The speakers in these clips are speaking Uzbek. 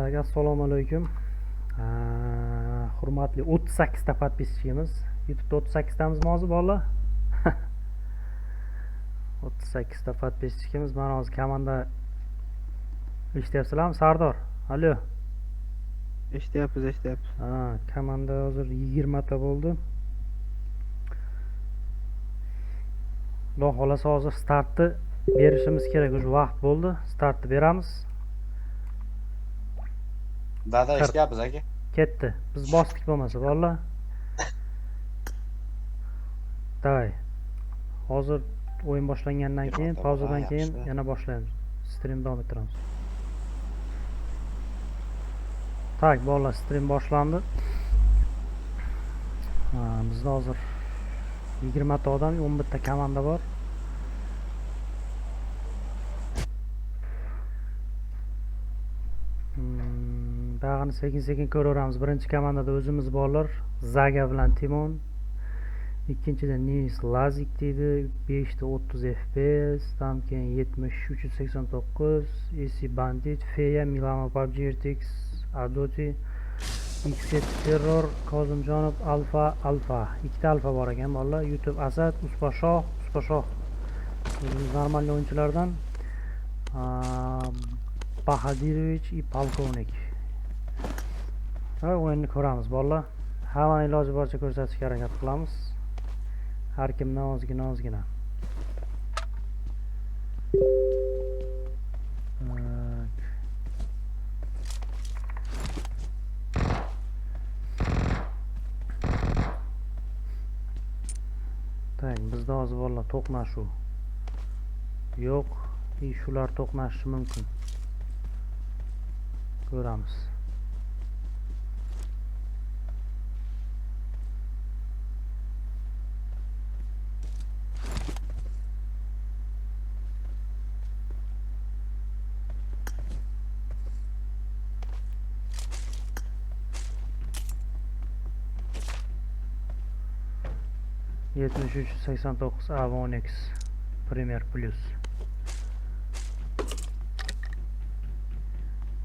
Assalomu alaykum. Hurmatli 38 ta podpisчигimiz. YouTube'da 38 tamizmi hozir bolalar? 38 ta podpisчигimiz. Mana hozir komanda eshityapsizlarmi? Sardor. Alo. Eshityapmiz. Komanda hozir 20 ta bo'ldi. Xudo xolasa hozir startni berishimiz kerak. O'sha vaqt bo'ldi. Startni beramiz. Dada eshityapmiz aka. Ketdi. Biz bosdik bo'lmasa bolalar. Davay. Hozir o'yin boshlangandan keyin, pauzadan keyin yana boshlaymiz. Stream davom ettiramiz. Tak, bolalar, stream boshlandi. Bizda hozir 20 ta odam, 11 ta komanda bor. Dag'ini sekin-sekin ko'raveramiz. Birinchi komandada o'zimiz borlar. Zaga bilan Timon. Ikkinchida News Lazik deydi, 5 ta 30 FPS, tam keyin 70 389, AC Bandit, Feya, Milano PUBG, RTX, Adoti, Xset Terror, Kozimjonov, Alfa. Ikkita alfa bor ekan bolalar. YouTube Asad, Uspashoh. Normal o'yinchilardan Bahadirovich и Polkovnik. O'yinni ko'ramiz bolalar. Hamma iloji boricha ko'rsatishga harakat qilamiz. Har kimdan ozgina. Tak, bizda hozir bolalar to'qnashuv yo'q. Shular to'qnashishi mumkin. Ko'ramiz. Yetmiş 89 A10X Premier Plus.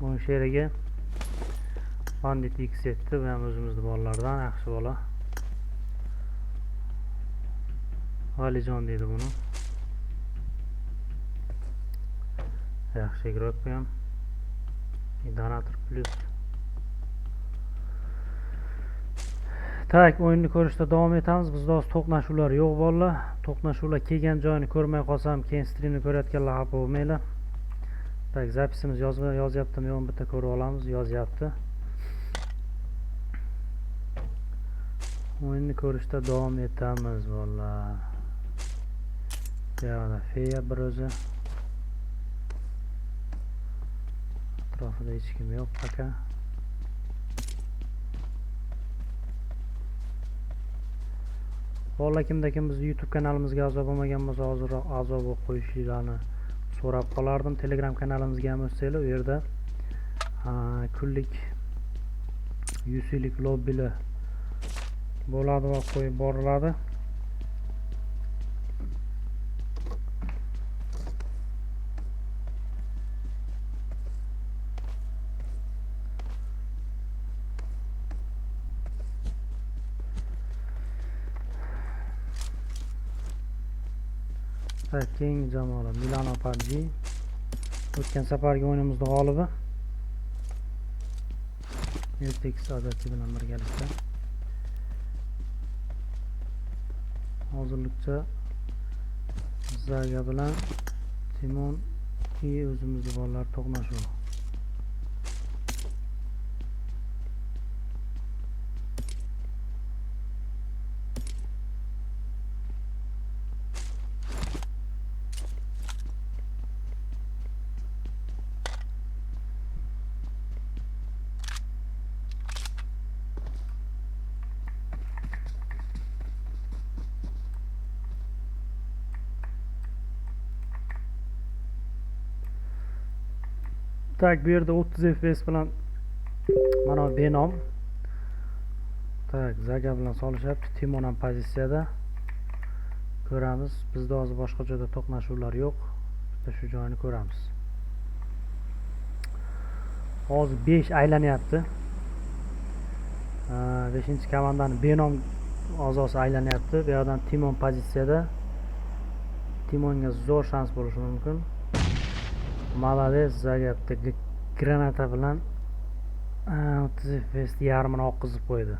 Bu şeriga Bandit X7 bu ham o'zimizning bolalardan, yaxshi bola. Alijon deydi buni. Yaxshi igrok bu ham. Donator Plus. Tak, o'yinni ko'rishda davom etamiz. Bizda hozir to'qnashuvlar yo'q bolalar. To'qnashuvlar kelgan joyini ko'rmay qolsam, keyin streamni ko'rayotganlar xafa bo'lmanglar. Tak, zapisimiz yozyaptimi yo'qmi bitta ko'rib olamiz. Yozyapti. O'yinni ko'rishda davom etamiz bolalar. Yana Feya bir o'zi. Atrofida hech kim yo'q aka. Bolalar, kimda kim bizni YouTube kanalimizga a'zo bo'lmagan bo'lsa, hozirroq a'zo bo'lib qo'yishingizni so'rab qolardim. Telegram kanalimizga ham o'tsanglar, u yerda kunlik 100 yillik lobbilar bo'ladi va qo'yib boriladi. Keyingi jamoalar Milano PUBG. O'tgan safargi o'yinimizda g'olibi. RTX Adati bilan birgalikda. Hozirlikcha Zaga bilan Timon o'zimizning bolalar to'qnashuv. Tak, bu yerda 30 FPS bilan mana Benom. Tak, Zaga bilan solishyapti. Timon ham pozitsiyada. Ko'ramiz. Bizda hozir boshqa joyda to'qnashuvlar yo'q. Bitta shu joyini ko'ramiz. hozir 5 aylanyapti. 5-chi komandani Benom a'zosi aylanyapti. Bu yerdan Timon pozitsiyada. Timonga zo'r shans bo'lishi mumkin. Молодец, Zagapda granata bilan 30 FPS yarmini oqizib qo'ydi.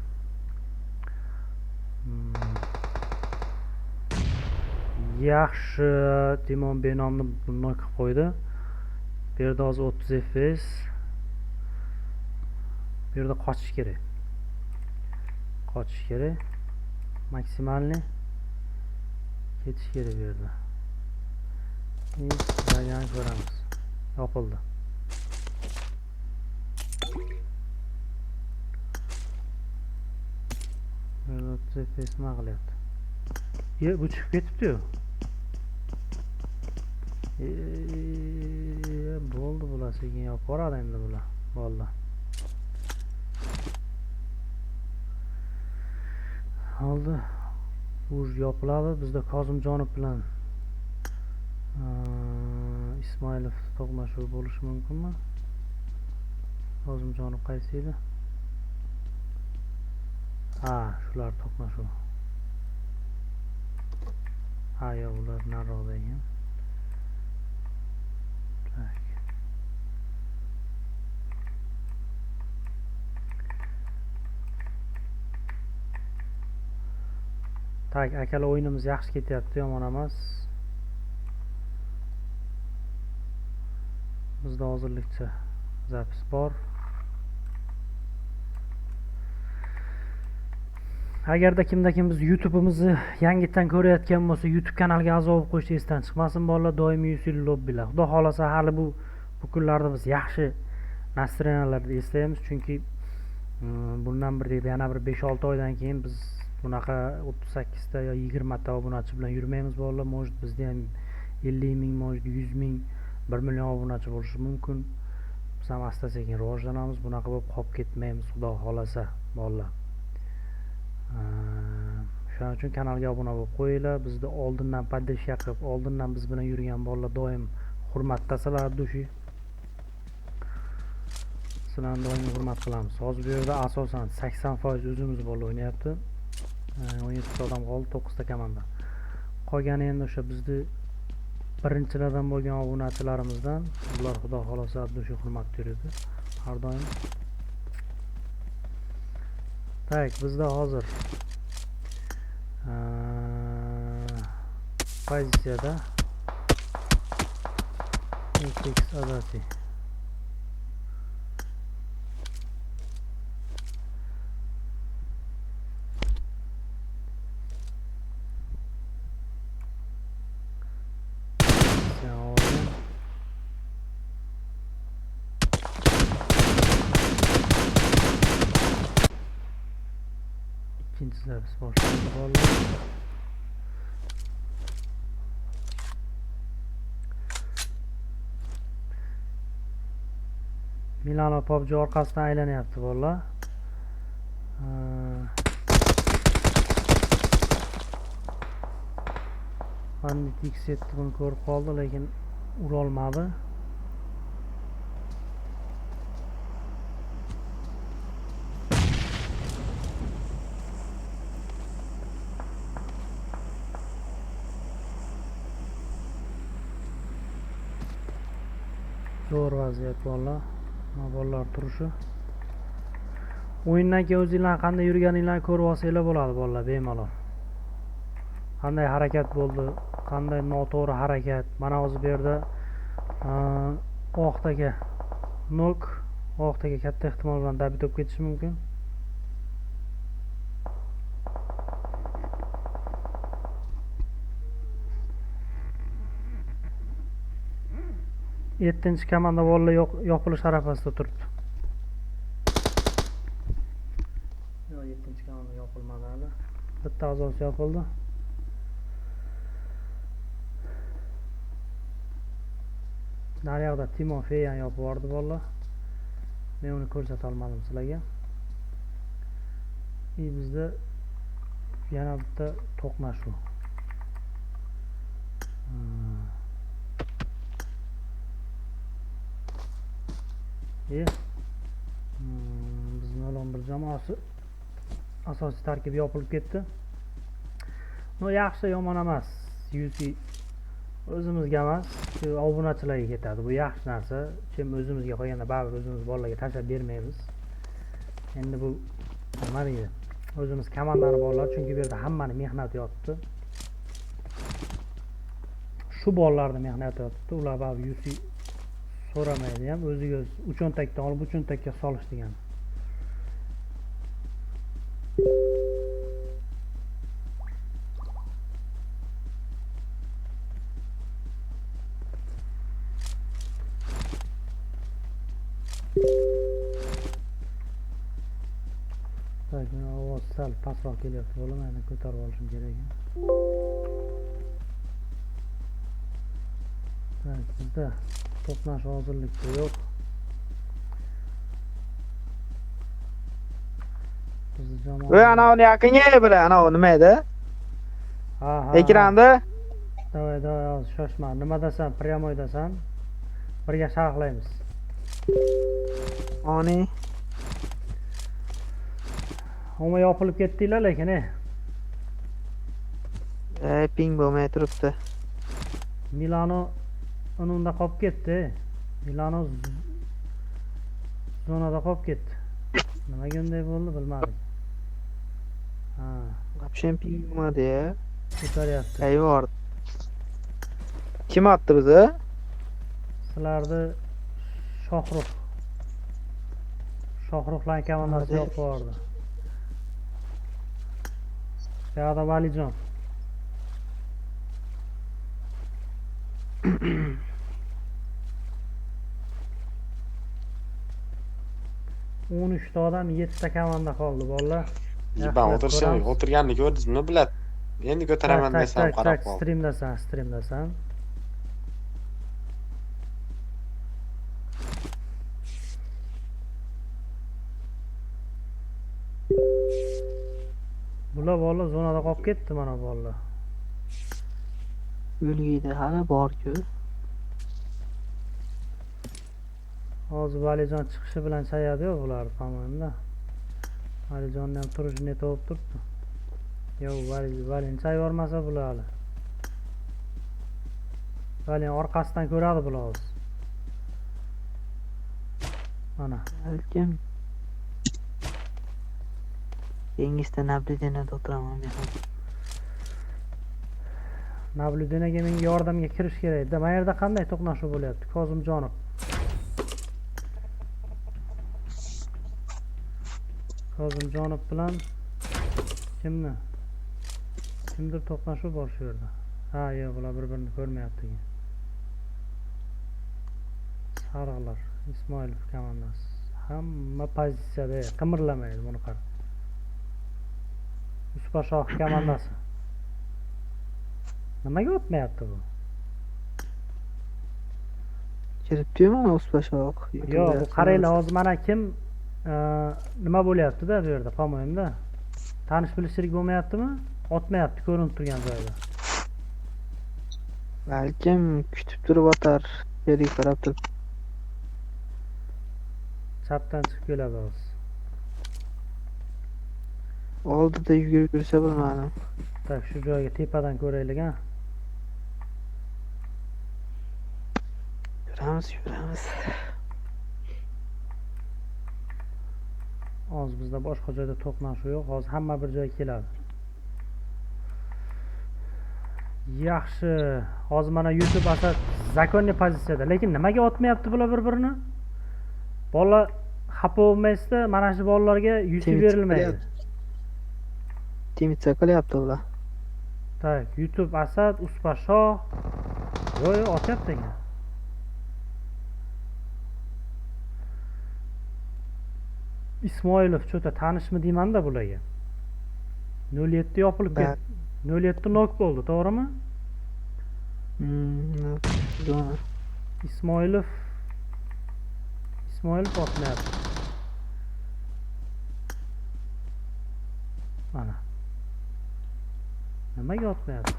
Yaxshi, Timon Benomni bunday qilib qo'ydi. Bu yerda hozir 30 FPS. Bu yerda qochish kerak. Maksimalni ketish kerak bu yerda. Zagani ko'ramiz. Yopildi. Burada 30 FPS nima qilyapti? Bu chiqib ketibdi-yu. Bo'ldi, bular sekin yopib boradi endi bular. Bo'ldi. Oldi. Uj yopiladi. Bizda Kozimjonov bilan Ismoilov to'qnashuv bo'lishi mumkinmi? Kozimjonov qaysi edi? Shular to'qnashuv. Yo'q, ular nariroqda ekan. Tak, akalar o'yinimiz yaxshi ketyapti, yomon emas. Bizda hozirlikcha zapis bor. Agarda kimda-kim biz YouTube'imizni yangitdan ko'rayotgan bo'lsa, YouTube kanaliga a'zo bo'lib qo'yish esdan chiqmasin bolalar, doimiy usul lobbilar. Xudo xolasa hali bu kunlarda biz yaxshi nastroyeniyalarda eslaymiz, chunki bundan bir yana bir 5-6 oydan keyin biz bunaqa 38 ta yo 20 ta obunachi bilan yurmaymiz bolalar. Может bizda ham 50 ming, может 100 ming, 1 million obunachi bo'lishi mumkin. Biz ham asta-sekin rivojlanamiz, bunaqa bo'lib qolib ketmaymiz, xudo xolasa bolalar. Shuning uchun kanalga obuna bo'lib qo'yinglar. Bizni oldindan podдержка qilib, oldindan biz bilan yurgan bolalar doim hurmatdasalar, dushi. Sizlarni doim hurmat qilamiz. Hozir bu yerda asosan 80% o'zimiz bola o'ynayapti. 17 odam qoldi, 9 ta komanda. Qolgani endi o'sha bizni birinchilardan bo'lgan obunachilarimizdan, ular xudo xolasa dushi hurmat beradi har doim. Tak, bizda hozir pozitsiyada X adati ikinci servis boshlandı bolalar. Milano PUBG orqasidan aylanyapti bolalar. Bandit X7 buni ko'rib qoldi, lekin ura olmadi. Zo'r vaziyat bolalar. Bolalar turishi. O'yindan keyin o'zingizlar qanday yurganinglarni ko'rib olsanglar bo'ladi bolalar, bemalol. Qanday harakat bo'ldi, qanday noto'g'ri harakat. Mana hozir bu yerda oqdagi nok, oqdagi katta ehtimol bilan dabit olib ketishi mumkin. Yettinchi komanda bolalar yopilish arafasida turibdi. Yo'q, 7-chi komanda yopilmadi hali. Bitta a'zosi yopildi. Naryoqda Timofey ham yopib yubordi bolalar. Men uni ko'rsata olmadim sizlarga. Bizda yana bitta to'qnashuv. bir jamoasi asosiy tarkib yopilib ketdi. No yaxshi yomon emas. UC o'zimizga emas, shu obunachilarga ketadi. Bu yaxshi narsa. Kim o'zimizga qo'yganda baribir o'zimiz bolalarga tashlab bermaymiz. Endi bu nima deydi? O'zimiz komandani bolalar, chunki bu yerda hammani mehnati yotibdi. Shu bolalarning mehnati yotibdi. Ular baribir UC so'ramaydi ham, o'ziga uchontakdan olib uchontakka solish degan. Tak, ovoz sal pastroq kelyapti, bo'lmaydi, ko'tarib olishim kerak. Tak, bizda to'qnash hozirlikda yo'q. Bizni jamoa. Voy anavni yaqinga bir anavi nima edi? Ha. Ekranda Davay, shoshma. Nima desam, pryamoy desam, birga sharhlaymiz. Oni Homa yopilib ketdinglar lekin, ping bo'lmay turibdi. Milano ununda qolib ketdi. Milano zonada qolib ketdi. Nimaga unday bo'ldi bilmadim. Ha, Вообще ping bo'lmadi-ya. ko'taryapti. Ayvor. Kim otdi bizni? Sizlarni Shohruxlar komandasi yo'q bordi. Yo'qda Valijon. o'n uchta odam, 7 ta komanda qoldi bolalar. Ben o'tirganini ko'rdingizmi, biladi. Endi ko'taraman desam qarab qoldi. Streamdasan. Bular bolalar zonada qolib ketdi, mana bolalar. O'lgiyda hali bor-ku. Hozir Valijon chiqishi bilan chayadi-yu bular, tomonda. Valijonni ham turishini topib turibdi. Yo'q, Valin chayvormasa bular hali. Valin orqasidan ko'radi bular hozir. Mana. Balkim dengizda nablideniyada o'tiraman men ham. Nablidenaga menga yordamga kirish kerak edi. Mana yerda qanday to'qnashuv bo'lyapti? Kozimjonov. Kozimjonov bilan kimdir to'qnashuv bor shu yerda. Ha, yo'q, bular bir-birini ko'rmayapti. Sariqlar, Ismoilov komandasi. Hamma pozitsiyada, qimirlamaydi, buni qara. Uspa-shoh komandasi. Nimaga o'tmayapti bu? Kiribdi-yu mana Uspa-shoh. Yo'q, bu qaranglar, hozir mana kim nima bo'lyapti-da bu yerda, po-moyimda. Tanish bilishchilik bo'lmayaptimi? Otmayapti ko'rinib turgan joyda. Balkim kutib turib otar, yerga qarab turib. Chapdan chiqib keladi hozir. Oldida yugurib yursa bilmadim. Tak, shu joyga tepadan ko'raylik, ha. Yuramiz. Hozir bizda boshqa joyda to'qnashuv yo'q. Hozir hamma bir joyga keladi. Yaxshi. Hozir mana YouTube asad zakonniy pozitsiyada. Lekin nimaga otmayapti bular bir-birini? Bolalar xafa bo'lmaysizda, mana shu bolalarga YouTube berilmaydi. Timit qilyapti ular. Tak, YouTube asad, Uspa-shoh. Voy, otyapti ekan. Ismoilov cho'ta tanishmi deyman-da bularga. 07 yopilib ketdi. 07 nok bo'ldi, to'g'rimi? Ismoilov otmayapti. Mana. Nimaga otmayapti?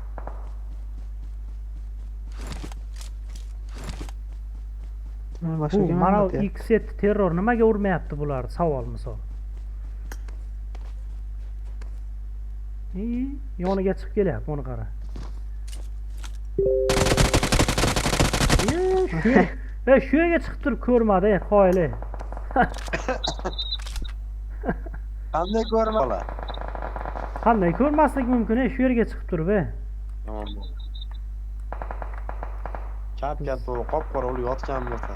Mana X7 terror nimaga urmayapti bular? Savol misol. Yoniga chiqib kelyapti, buni qara. Shu yerga chiqib turib ko'rmadi, qoyil. Qanday ko'rmoqlar? Qanday ko'rmaslik mumkin, shu yerga chiqib turib. Yomon bo'ldi. Kap-kap bo'lib qop-qora bo'lib yotgan bo'lsa.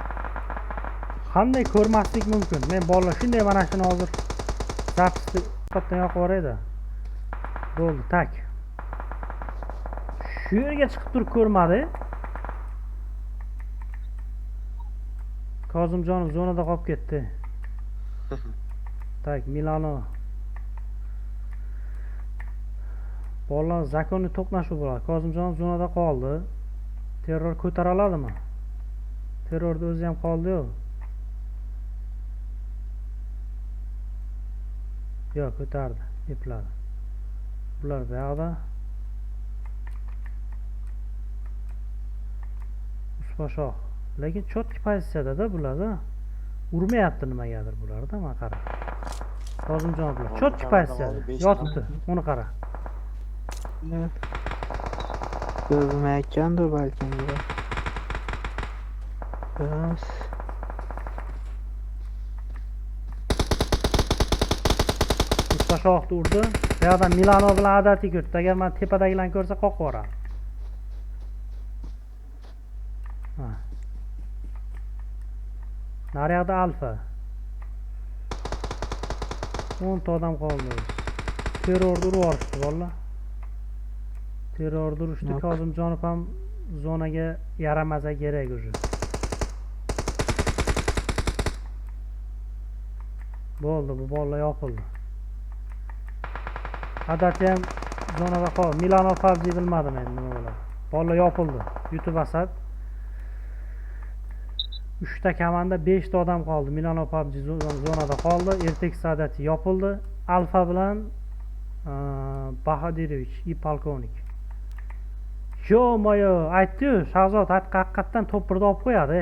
Qanday ko'rmaslik mumkin? Men bolalar shunday mana shuni hozir zapisni qatdan yoqib yuboraydi. Bo'ldi, tak. Shu yerga chiqib turib ko'rmadi. Kozimjonov zonada qolib ketdi. Tak, Milano. Bolalar zakonni to'qnashuv bo'ladi. Kozimjonov zonada qoldi. Terror ko'tara oladimi? Terrorda o'zi ham qoldi-yu. Yo'q, ko'tardi, epladi. Bular bu yoqda. Usposhoq. Lekin chotki pozitsiyada bularda. Urmayapti nimagadir bularda, mana qara. Kozimjon bular chotki pozitsiyada yotibdi. Uni qara. Ko'rmayotgandir balkim bular. Ko'ramiz. Usposhoqni urdi. Bu yoqdan Milano bilan adati ko'rdi. Agar men tepadagilarni ko'rsa qoqib yuboradi. Ha. Naryoqda Alfa. 10 ta odam qoldi. Terrorni urib yuborishdi bolalar. Terrorni urishdi. Kozimjonov ham zonaga yaramasa kerak o'zi. Bo'ldi, bu bolalar yopildi. Adati ham zonada qoldi. Milano PUBG bilmadim endi nima bo'ladi. Bolalar yopildi. YouTube asad. 3 ta komanda 5 ta odam qoldi. Milano PUBG zonada qoldi. Ertek Sadati yopildi. Alfa bilan Bahodirovich и polkovnik. Yo-moyo, aytdi-yu, Shahzod haqiqatdan to'pirda olib qo'yadi.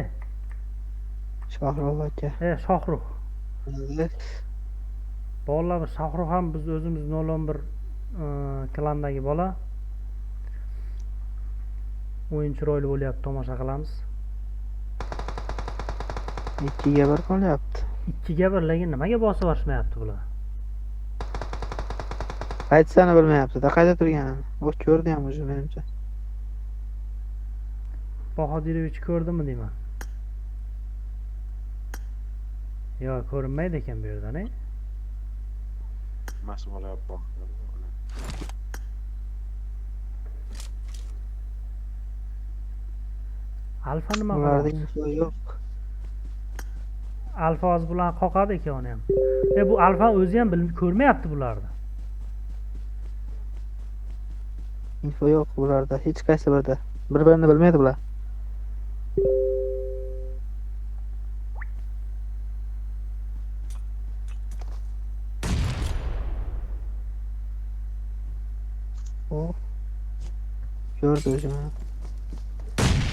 Shohrux aka. Shohrux. Bolalar Shohrux ham biz o'zimiz 011 klandagi bola. O'yin chiroyli bo'lyapti, tomosha qilamiz. 2 ga 1 qolyapti. 2 ga 1 lekin nimaga bosib borishmayapti bular? Aytsani bilmayapti-da, qayda turganini. O ko'rdi ham o'zi menimcha. Bahodirovich ko'rdimi deyman. Yo'q, ko'rinmaydi ekan bu yerdan, Mashq bo'lyapti. Alfa nima Ularda qiladi? info yo'q. Alfa o'z bilan qoqadi ekan uni ham. Bu Alfa o'zi ham ko'rmayapti bularni. Info yo'q bularda, hech qaysi birida. Bir-birini bilmaydi bular. O. Gördü o'zini.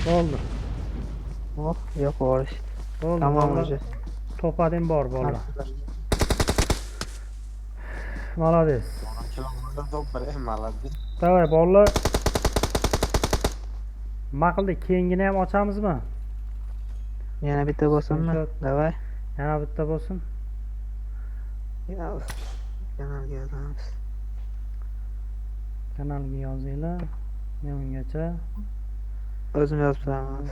Bo'ldi. Oh, yo'q borish. Bo'ldi. Tamam o'zi. To'padim bor bola. Молодец. Davay bolalar. Nima qildik? Keyingini ham ochamizmi? Yana bitta bo'lsinmi? Davay. Yana bitta bo'lsin. Kanalga yozamiz. Kanalga yozinglar. Men ungacha O'zim yozib turaman.